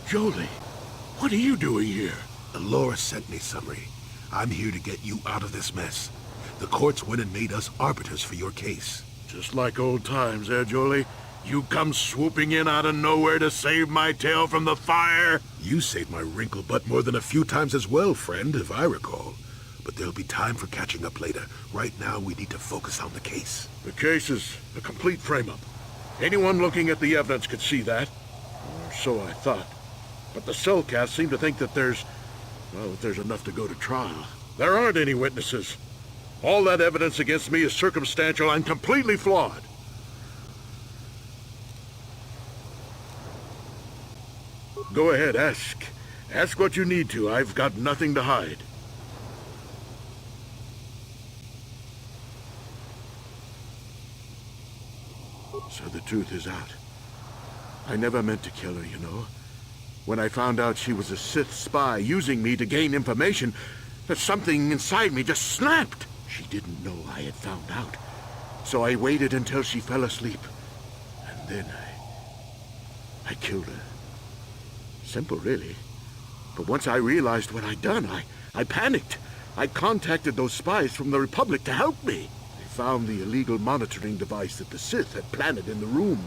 Jolie, what are you doing here? Laura sent me, Sunry. I'm here to get you out of this mess. The courts went and made us arbiters for your case. Just like old times, Jolie? You come swooping in out of nowhere to save my tail from the fire? You saved my wrinkle butt more than a few times as well, friend, if I recall. But there'll be time for catching up later. Right now, we need to focus on the case. The case is a complete frame-up. Anyone looking at the evidence could see that. Or so I thought. But the cellcasts seem to think that there's enough to go to trial. There aren't any witnesses. All that evidence against me is circumstantial and completely flawed. Go ahead, ask. Ask what you need to. I've got nothing to hide. So the truth is out. I never meant to kill her, you know. When I found out she was a Sith spy using me to gain information, that something inside me just snapped. She didn't know I had found out. So I waited until she fell asleep. And then I killed her. Simple, really. But once I realized what I'd done, I panicked. I contacted those spies from the Republic to help me. They found the illegal monitoring device that the Sith had planted in the room,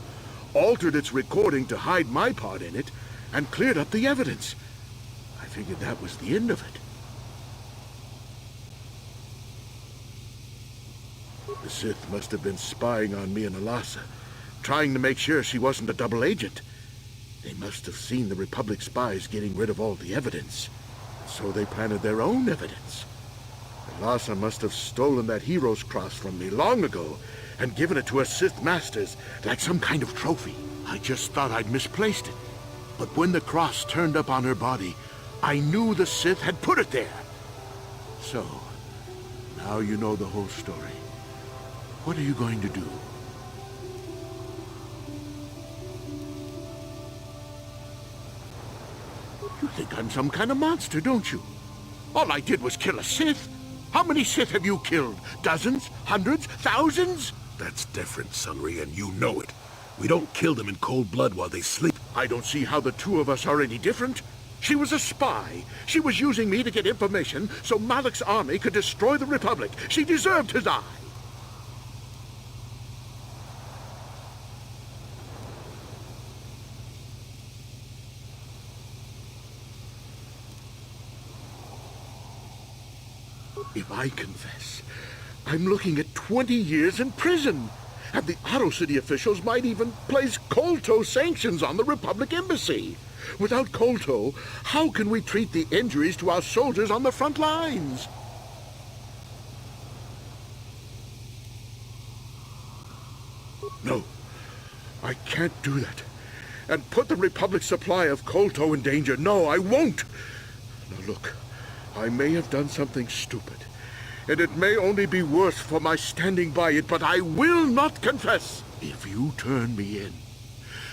altered its recording to hide my part in it, and cleared up the evidence. I figured that was the end of it. The Sith must have been spying on me and Alasa, trying to make sure she wasn't a double agent. They must have seen the Republic spies getting rid of all the evidence, so they planted their own evidence. Alasa must have stolen that hero's cross from me long ago and given it to her Sith masters like some kind of trophy. I just thought I'd misplaced it. But when the cross turned up on her body, I knew the Sith had put it there. So, now you know the whole story. What are you going to do? You think I'm some kind of monster, don't you? All I did was kill a Sith. How many Sith have you killed? Dozens? Hundreds? Thousands? That's different, Sunry, and you know it. We don't kill them in cold blood while they sleep. I don't see how the two of us are any different. She was a spy. She was using me to get information so Malak's army could destroy the Republic. She deserved to die. If I confess, I'm looking at 20 years in prison. And the Otto City officials might even place Kolto sanctions on the Republic Embassy. Without Kolto, how can we treat the injuries to our soldiers on the front lines? No, I can't do that. And put the Republic's supply of Kolto in danger. No, I won't. Now look, I may have done something stupid. And it may only be worse for my standing by it, but I will not confess. If you turn me in,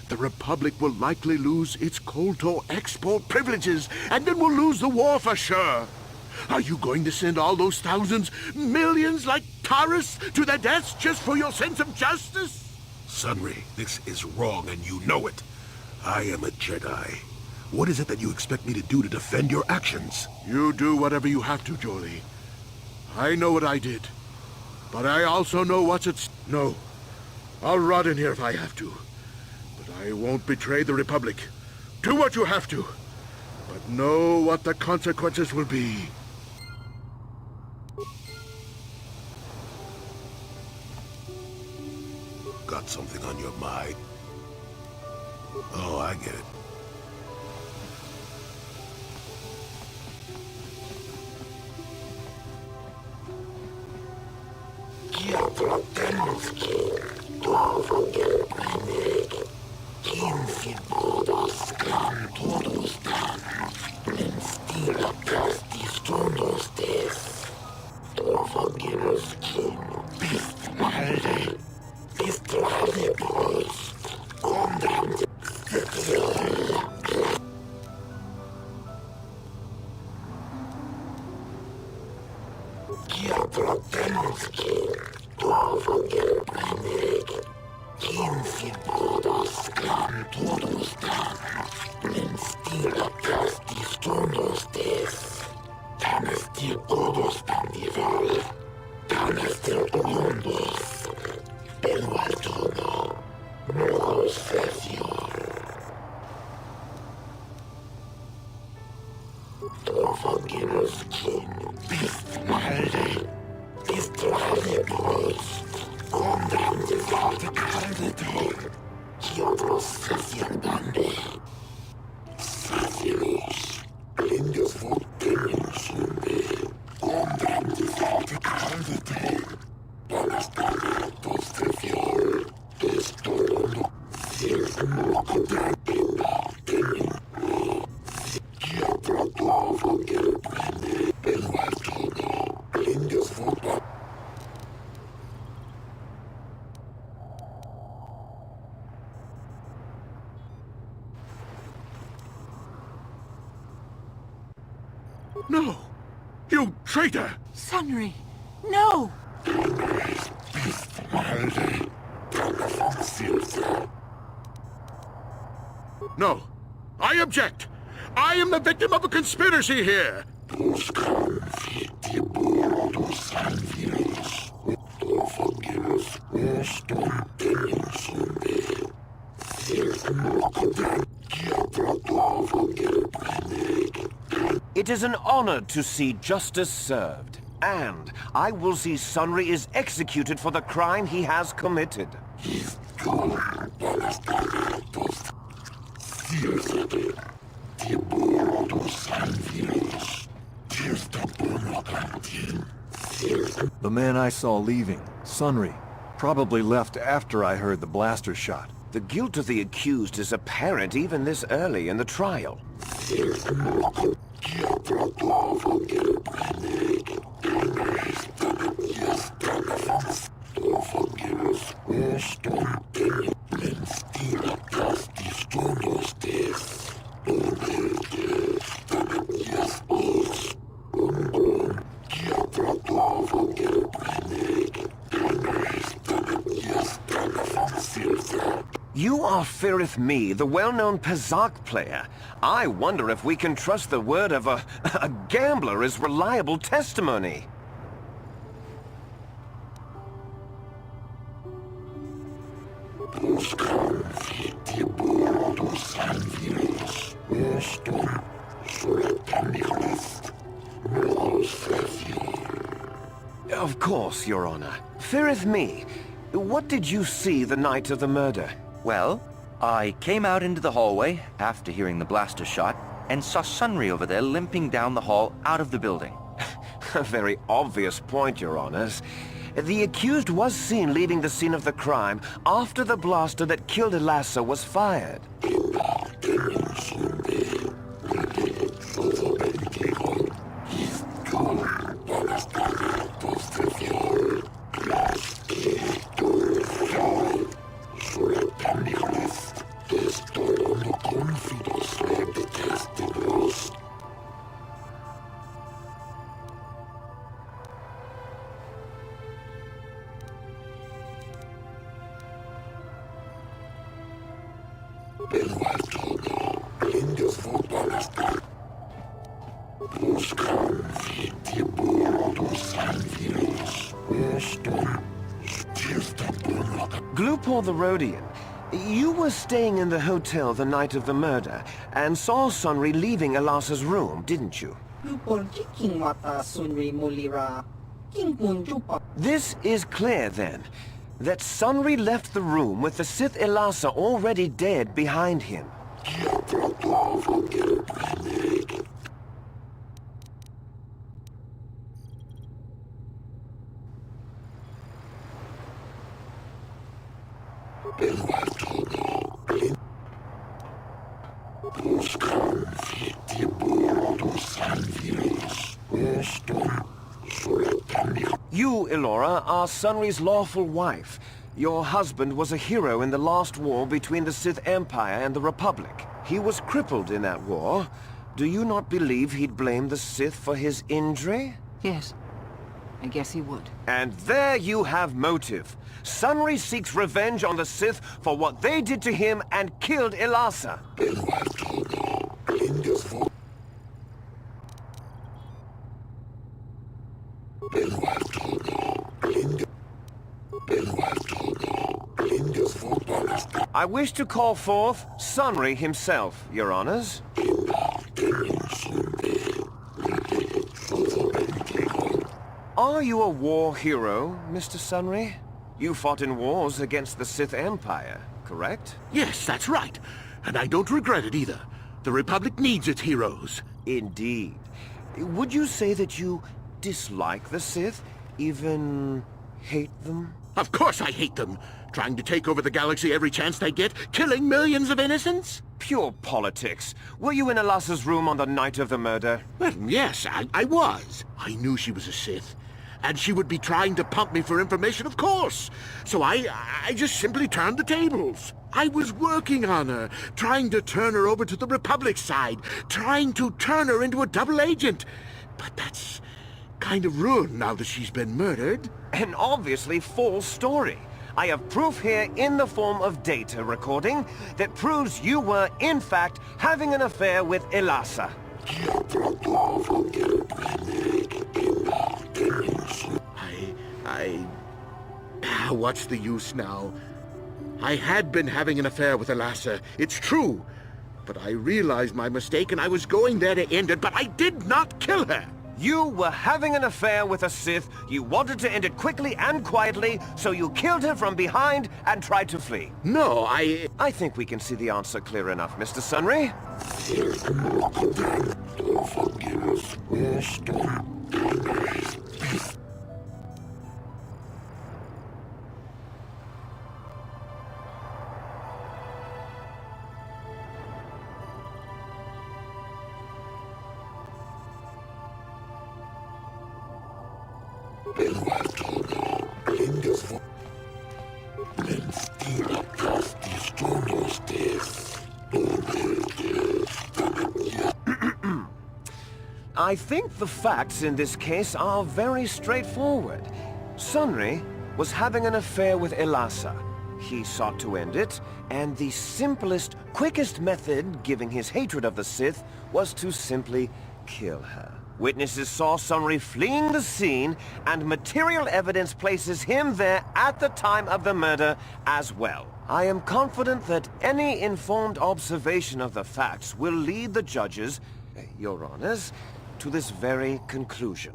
the Republic will likely lose its Kolto export privileges, and then we'll lose the war for sure. Are you going to send all those thousands, millions like Taurus to their deaths just for your sense of justice? Sunry, this is wrong, and you know it. I am a Jedi. What is it that you expect me to do to defend your actions? You do whatever you have to, Jolie. I know what I did, but I also know what's at... No, I'll rot in here if I have to, but I won't betray the Republic. Do what you have to, but know what the consequences will be. Got something on your mind? Oh, I get it. Todos No! You traitor! Sunry! No! No! I object! I am the victim of a conspiracy here! It is an honor to see justice served, and I will see Sunry is executed for the crime he has committed. The man I saw leaving, Sunry, probably left after I heard the blaster shot. The guilt of the accused is apparent even this early in the trial. You are Firith Me, the well-known Pazak player. I wonder if we can trust the word of a gambler as reliable testimony. Of course, Your Honor. Firith Me, what did you see the night of the murder? Well, I came out into the hallway after hearing the blaster shot and saw Sunry over there limping down the hall out of the building. A very obvious point, Your Honors. The accused was seen leaving the scene of the crime after the blaster that killed Elasa was fired. Glupor the Rhodian, you were staying in the hotel the night of the murder and saw Sunry leaving Elasa's room, didn't you? This is clear, then, that Sunry left the room with the Sith Elasa already dead behind him. You, Elora, are Sunry's lawful wife. Your husband was a hero in the last war between the Sith Empire and the Republic. He was crippled in that war. Do you not believe he'd blame the Sith for his injury? Yes. I guess he would. And there you have motive. Sunry seeks revenge on the Sith for what they did to him and killed Elasa. I wish to call forth Sunry himself, Your Honors. Are you a war hero, Mr. Sunry? You fought in wars against the Sith Empire, correct? Yes, that's right. And I don't regret it either. The Republic needs its heroes. Indeed. Would you say that you dislike the Sith? Even hate them? Of course I hate them. Trying to take over the galaxy every chance they get, killing millions of innocents? Pure politics. Were you in Elassa's room on the night of the murder? Well, yes, I was. I knew she was a Sith. And she would be trying to pump me for information, of course. So I just simply turned the tables. I was working on her, trying to turn her over to the Republic's side, trying to turn her into a double agent. But that's kind of ruined now that she's been murdered. An obviously false story. I have proof here in the form of data recording that proves you were, in fact, having an affair with Elassa. What's the use now? I had been having an affair with Elassa, it's true. But I realized my mistake and I was going there to end it, but I did not kill her. You were having an affair with a Sith. You wanted to end it quickly and quietly, so you killed her from behind and tried to flee. No, I think we can see the answer clear enough, Mr. Sunry. I think the facts in this case are very straightforward. Sunry was having an affair with Elassa. He sought to end it, and the simplest, quickest method, given his hatred of the Sith, was to simply kill her. Witnesses saw Sunry fleeing the scene, and material evidence places him there at the time of the murder as well. I am confident that any informed observation of the facts will lead the judges, Your Honors, to this very conclusion.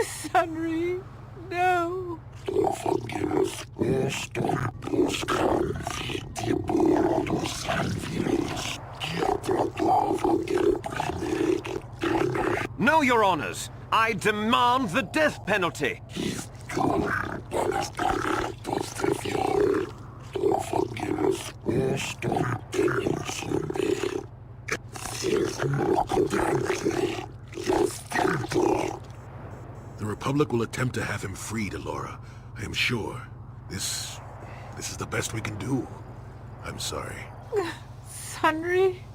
Sunry, no. No, Your Honors! I demand the death penalty! The Republic will attempt to have him freed, Elora. I am sure. This is the best we can do. I'm sorry. Sunry?